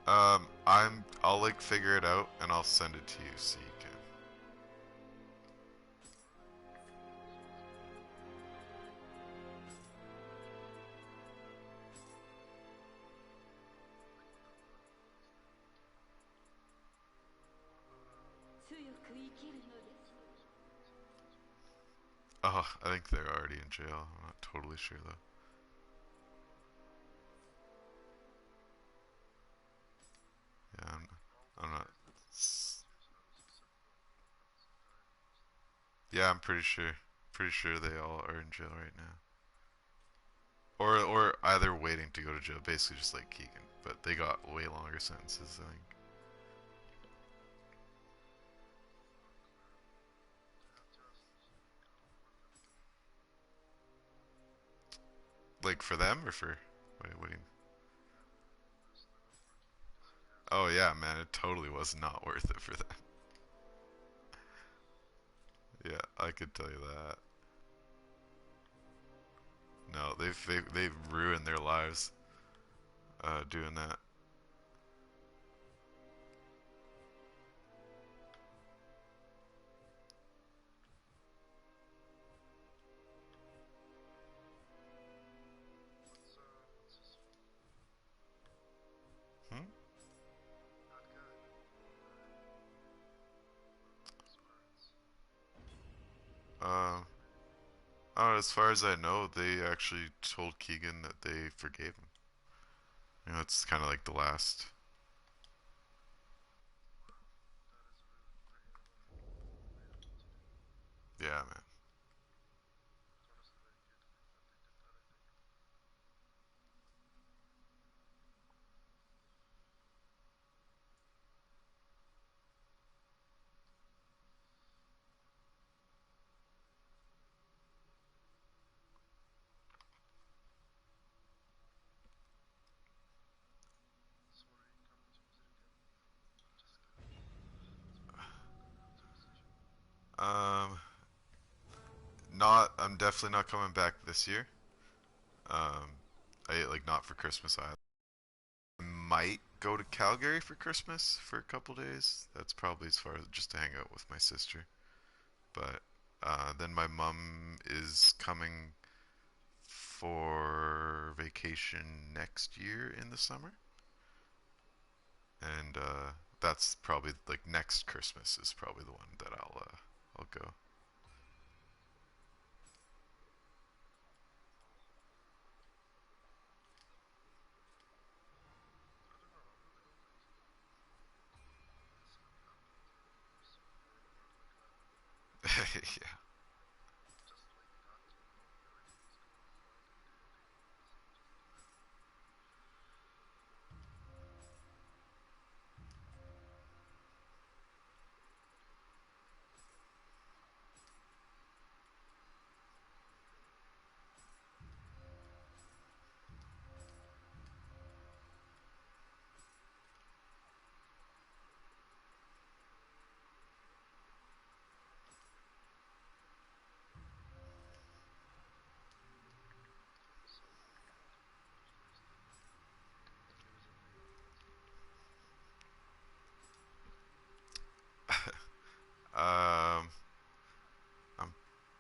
I'll like figure it out and I'll send it to you so you can. Oh, I think they're already in jail. I'm not totally sure though. Yeah, I'm not. Yeah, I'm pretty sure. Pretty sure they all are in jail right now. Or either waiting to go to jail, basically just like Keegan. But they got way longer sentences, I think. Like for them or for. Wait, what do you. Oh yeah, man, it totally was not worth it for them. Yeah, I could tell you that. No, they've ruined their lives doing that. Hmm? Uh, as far as I know, they actually told Keegan that they forgave him. You know, it's kind of like the last. Yeah, man. Um, not. I'm definitely not coming back this year. Um, I like not for Christmas either. I might go to Calgary for Christmas for a couple days. That's probably as far as just to hang out with my sister. But then my mom is coming for vacation next year in the summer, and that's probably like next Christmas is probably the one that I'll go. Yeah. um, I'm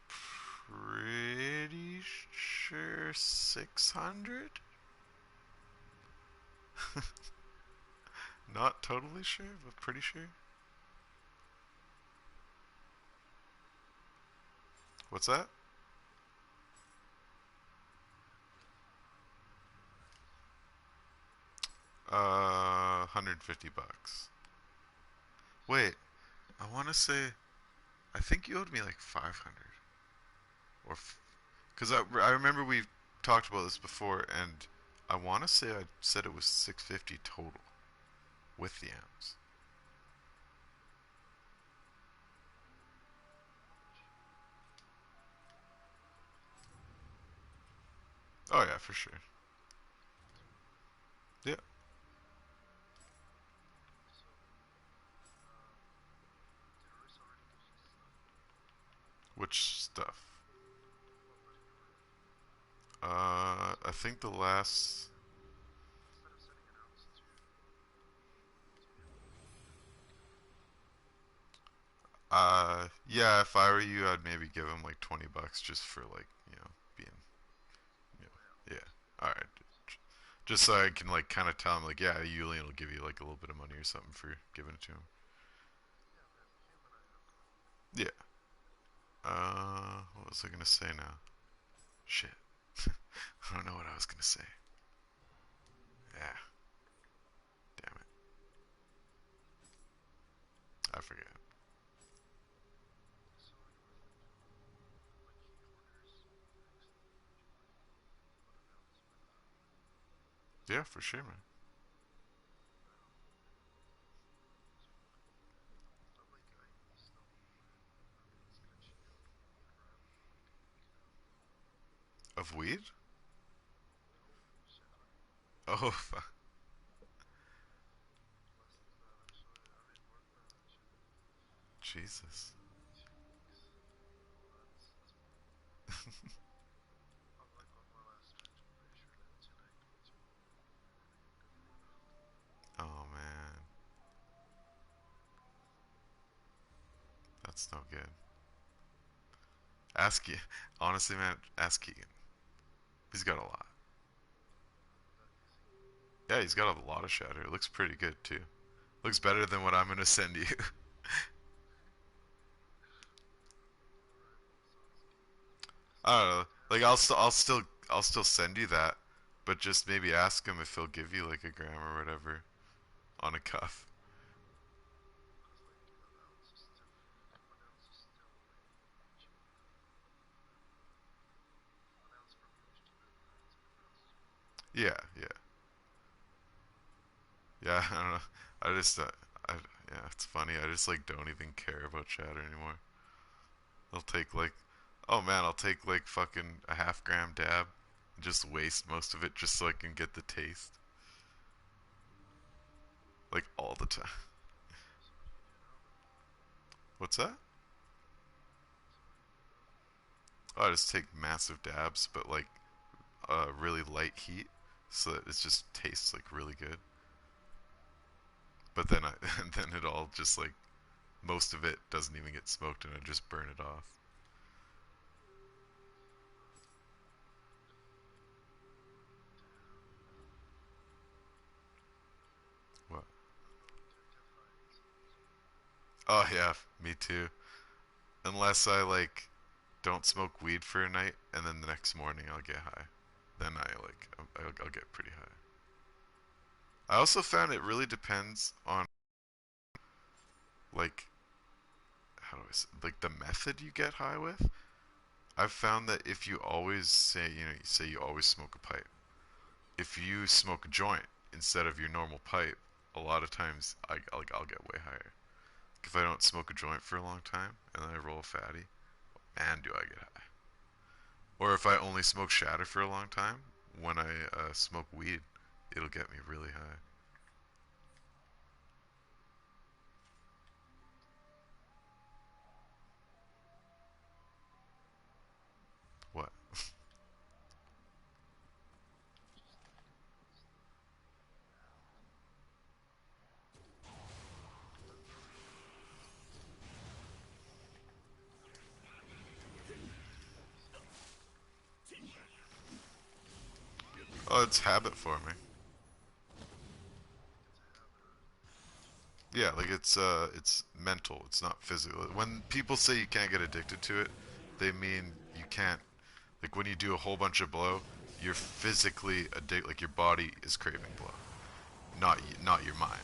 pretty sure 600. Not totally sure, but pretty sure. What's that? 150 bucks. Wait, I want to say I think you owed me like 500 or because I remember we talked about this before and I want to say I said it was 650 total with the amps. Oh yeah, for sure. Yeah. Which stuff? I think the last Yeah, if I were you, I'd maybe give him like 20 bucks just for like, being, yeah. All right. Just so I can like kind of tell him like, yeah, yulian will give you like a little bit of money or something for giving it to him. Yeah. What was I gonna say now? Shit. I don't know what I was gonna say. Yeah. Damn it. I forget. Yeah, for sure, man. Of weed? Oh, fuck. Jesus. Oh man, that's no good. Ask you, honestly, man. Ask Keegan. He's got a lot. Yeah, he's got a lot of shatter. It looks pretty good too. Looks better than what I'm gonna send you. I don't know. Like I'll still send you that, but just maybe ask him if he'll give you like a gram or whatever on a cuff. Yeah, yeah, yeah. I don't know. I just, I, yeah, it's funny. I just like don't even care about chatter anymore. I'll take like, oh man, I'll take like fucking a half gram dab, and just waste most of it just so I can get the taste, like all the time. What's that? Oh, I just take massive dabs, but like really light heat, so that it just tastes like really good. But then and then it all just like most of it doesn't even get smoked, and I just burn it off. What? Oh yeah, me too. Unless I like don't smoke weed for a night, and then the next morning I'll get high. Then I'll get pretty high. I also found it really depends on like how do I say, like the method you get high with. I've found that if you always say you say you always smoke a pipe, if you smoke a joint instead of your normal pipe, a lot of times I'll get way higher. If I don't smoke a joint for a long time and then I roll a fatty, man, do I get high. Or if I only smoke shatter for a long time, when I smoke weed, it'll get me really high. What? Oh, it's habit forming. Yeah, like it's mental. It's not physical. When people say you can't get addicted to it, they mean you can't. Like when you do a whole bunch of blow, you're physically addicted. Like your body is craving blow, not your mind.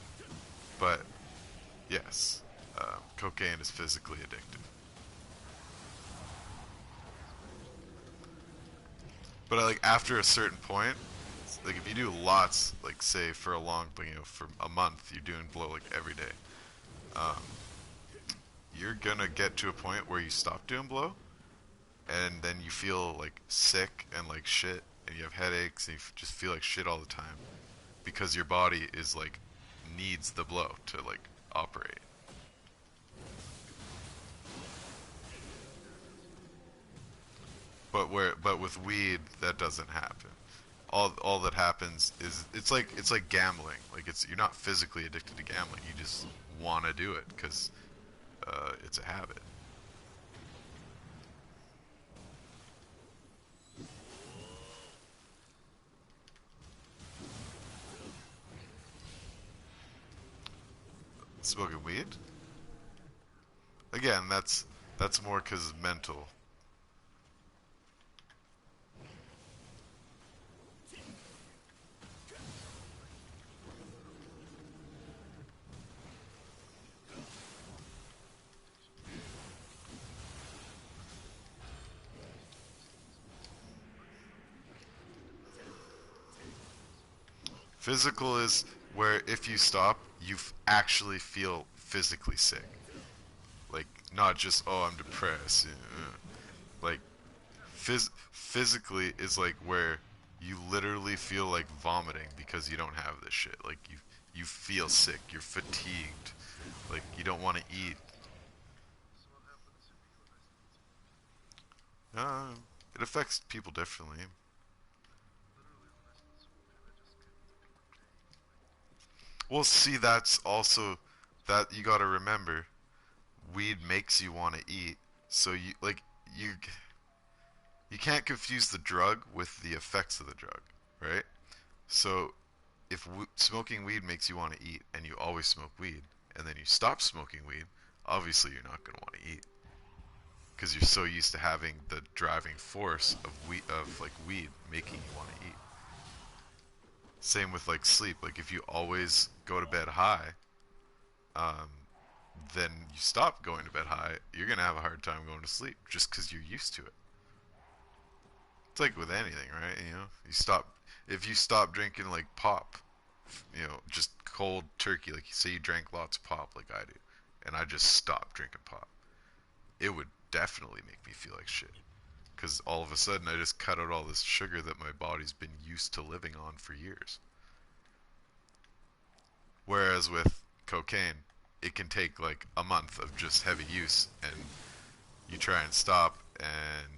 But yes, cocaine is physically addictive. But like after a certain point, like if you do lots, like say for a long, for a month, you're doing blow like every day. Um, you're gonna get to a point where you stop doing blow, and then you feel like sick and like shit, and you have headaches, and you just feel like shit all the time because your body is like needs the blow to like operate. But with weed that doesn't happen. All that happens is it's like gambling. Like it's you're not physically addicted to gambling. You just want to do it because it's a habit. Smoking weed? Again, that's more because mental. Physical is where if you stop, you actually feel physically sick. Like, not just, oh, I'm depressed. Like, physically is like where you literally feel like vomiting because you don't have this shit. Like, you feel sick, you're fatigued, like, you don't want to eat. Uh, it affects people differently. Well, see, that's also that you gotta remember. Weed makes you want to eat, so you you can't confuse the drug with the effects of the drug, right? So if smoking weed makes you want to eat, and you always smoke weed, and then you stop smoking weed, obviously you're not gonna want to eat because you're so used to having the driving force of like weed making you want to eat. Same with like sleep. Like if you always go to bed high, um, then you stop going to bed high, you're gonna have a hard time going to sleep just because you're used to it. It's like with anything, right? You know, you stop if you stop drinking like pop, you know, just cold turkey. Like you say, you drank lots of pop, like I do, and I just stopped drinking pop. It would definitely make me feel like shit because all of a sudden I just cut out all this sugar that my body's been used to living on for years. Whereas with cocaine, it can take like a month of just heavy use, and you try and stop, and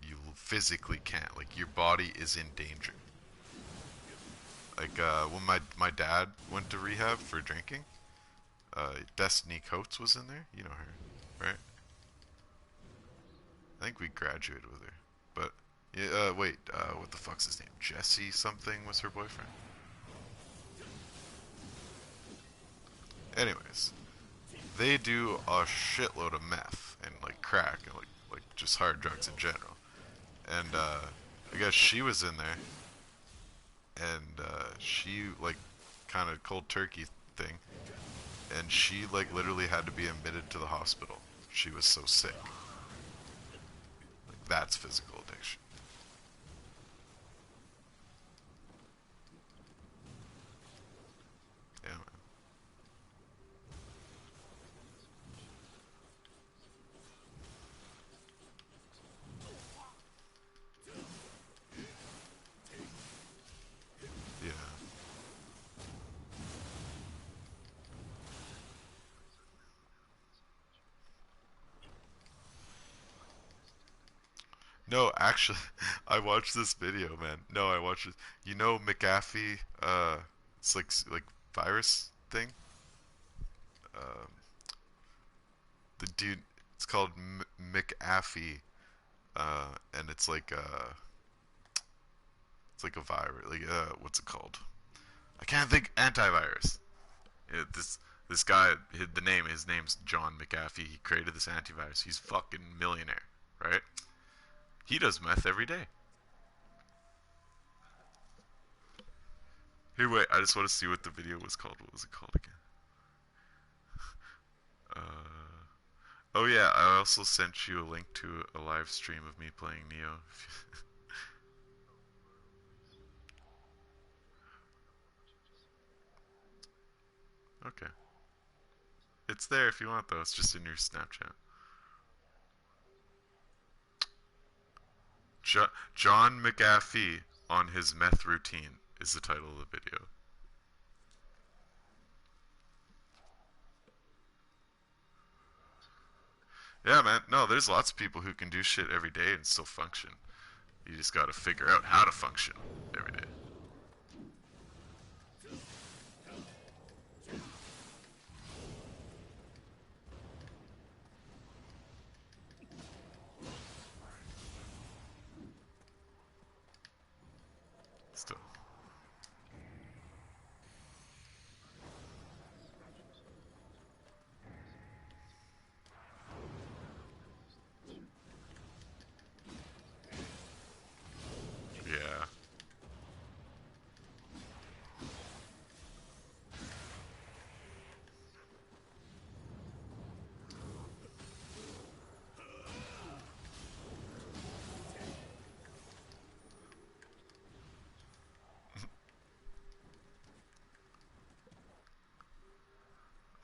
you physically can't. Like your body is in danger. Like when my dad went to rehab for drinking, Destiny Coates was in there. You know her, right? I think we graduated with her. But yeah, wait, what the fuck's his name? Jesse something was her boyfriend. Anyways, they do a shitload of meth and like crack and like just hard drugs in general. And I guess she was in there, and she like kind of cold turkey thing, and she like literally had to be admitted to the hospital. She was so sick. Like that's physical addiction. Yeah, man. Yeah. No, actually, I watched this video, man. No, I watched it. You know McAfee? It's like virus thing. Um, the dude, it's called McAfee, and it's like a virus. Like what's it called? I can't think. Antivirus. Yeah, this guy, his name's John McAfee. He created this antivirus. He's fucking millionaire, right? He does meth every day. Here, wait. I just want to see what the video was called. What was it called again? Uh, oh yeah. I also sent you a link to a live stream of me playing Nioh. Okay. It's there if you want though. It's just in your Snapchat. John McAfee on his meth routine is the title of the video. Yeah, man. No, there's lots of people who can do shit every day and still function. You just gotta figure out how to function every day.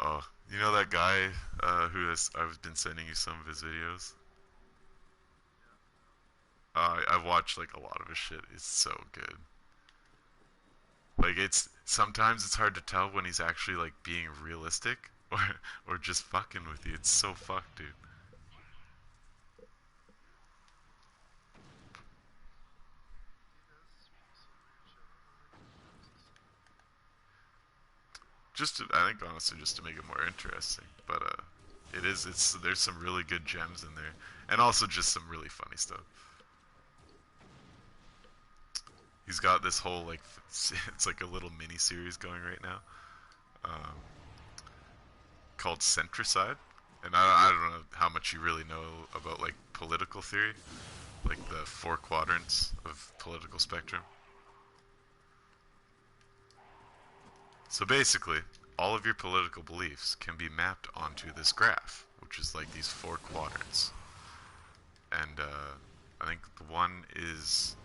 Oh, you know that guy who has I've been sending you some of his videos. I've watched like a lot of his shit. It's so good. Like it's sometimes it's hard to tell when he's actually like being realistic or just fucking with you. It's so fucked, dude. I think honestly just to make it more interesting. But it's there's some really good gems in there, and also just some really funny stuff. He's got this whole like it's like a little mini series going right now, um, called Centricide, and I don't know how much you really know about like political theory, like the four quadrants of political spectrum. So basically, all of your political beliefs can be mapped onto this graph, which is like these four quadrants. And I think the one is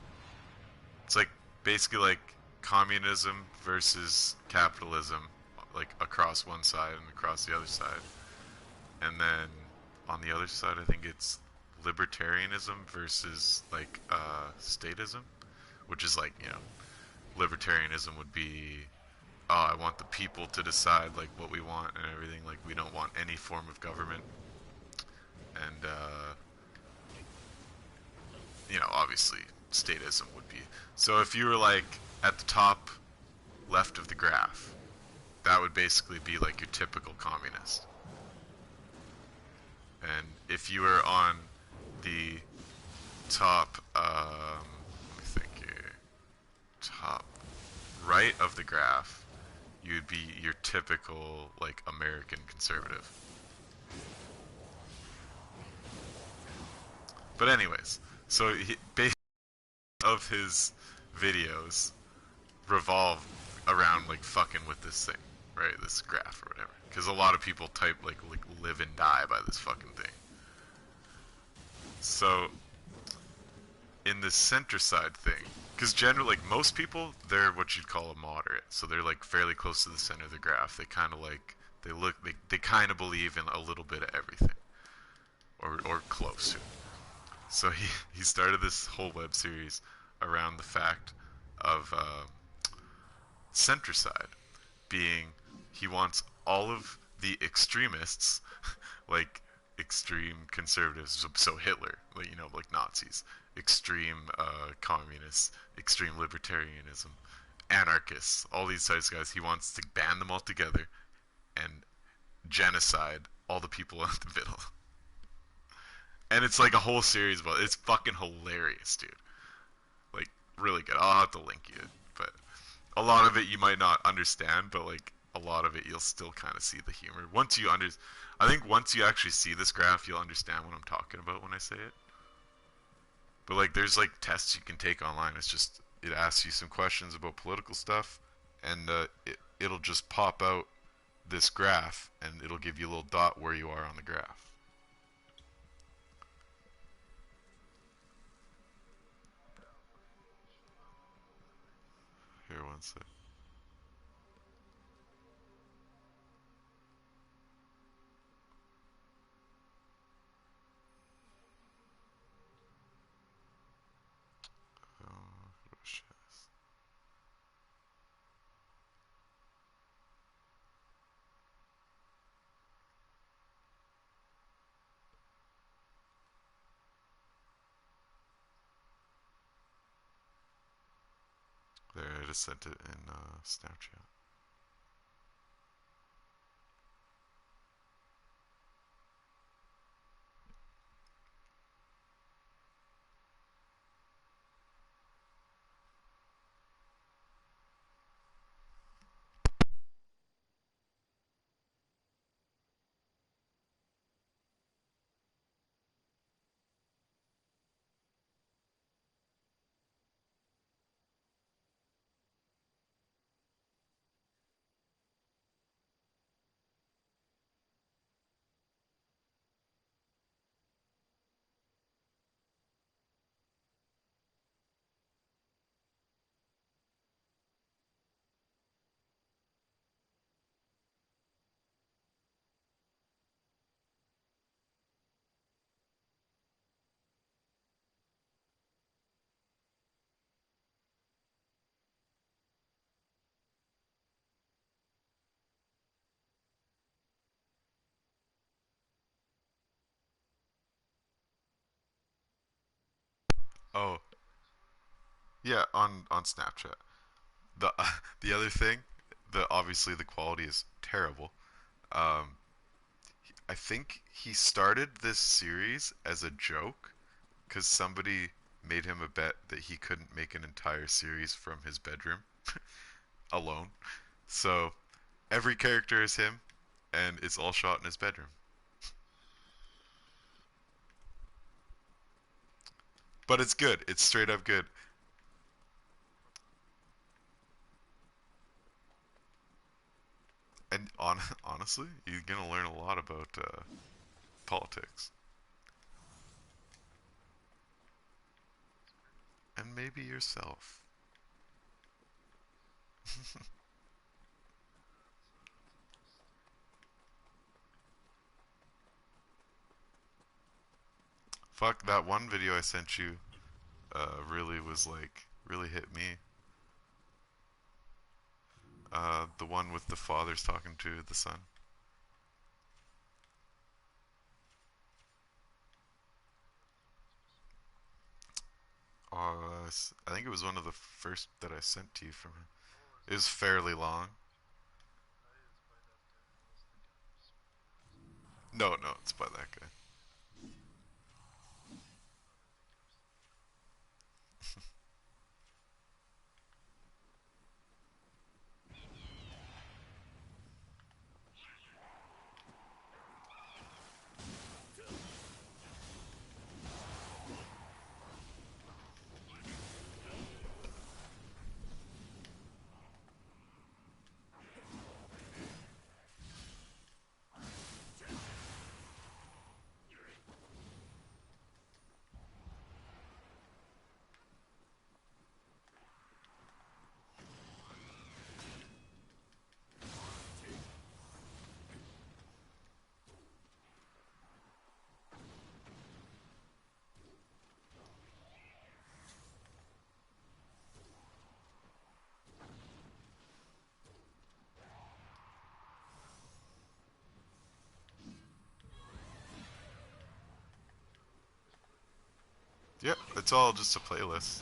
it's like basically like communism versus capitalism, like across one side and across the other side. And then on the other side, I think it's libertarianism versus like statism, which is like libertarianism would be, oh, I want the people to decide like what we want and everything. Like we don't want any form of government, and obviously statism would be. So if you were like at the top left of the graph, that would basically be like your typical communist. And if you were on the top, let me think here, top right of the graph, you'd be your typical like American conservative. But anyways, so based of his videos revolve around like fucking with this thing, right? This graph or whatever. Because a lot of people type like live and die by this fucking thing. So in the center side thing, because generally like most people they're what you'd call a moderate, so they're like fairly close to the center of the graph. They kind of like they kind of believe in a little bit of everything, or close to it. So he started this whole web series around the fact of centricide being he wants all of the extremists, like extreme conservatives, so Hitler, like like Nazis, extreme communists, extreme libertarianism, anarchists, all these types of guys. He wants to ban them all together and genocide all the people in the middle. And it's like a whole series about it. It's fucking hilarious, dude. Like really good. I'll have to link you, but a lot of it you might not understand, but like a lot of it you'll still kind of see the humor. I think once you actually see this graph, you'll understand what I'm talking about when I say it. But like there's like tests you can take online. It's just it asks you some questions about political stuff, and it'll just pop out this graph, and it'll give you a little dot where you are on the graph. Here, one sec. Oh, there, I just sent it in Snapchat. Oh, yeah, on Snapchat. The the other thing, the obviously the quality is terrible. Um, I think he started this series as a joke because somebody made him a bet that he couldn't make an entire series from his bedroom alone. So every character is him, and it's all shot in his bedroom. But it's good. It's straight up good. And honestly, you're gonna learn a lot about politics and maybe yourself. Fuck, that one video I sent you really was like really hit me. The one with the fathers talking to the son. I think it was one of the first that I sent to you from him. It was fairly long. No, no, it's by that guy. Yep, it's all just a playlist.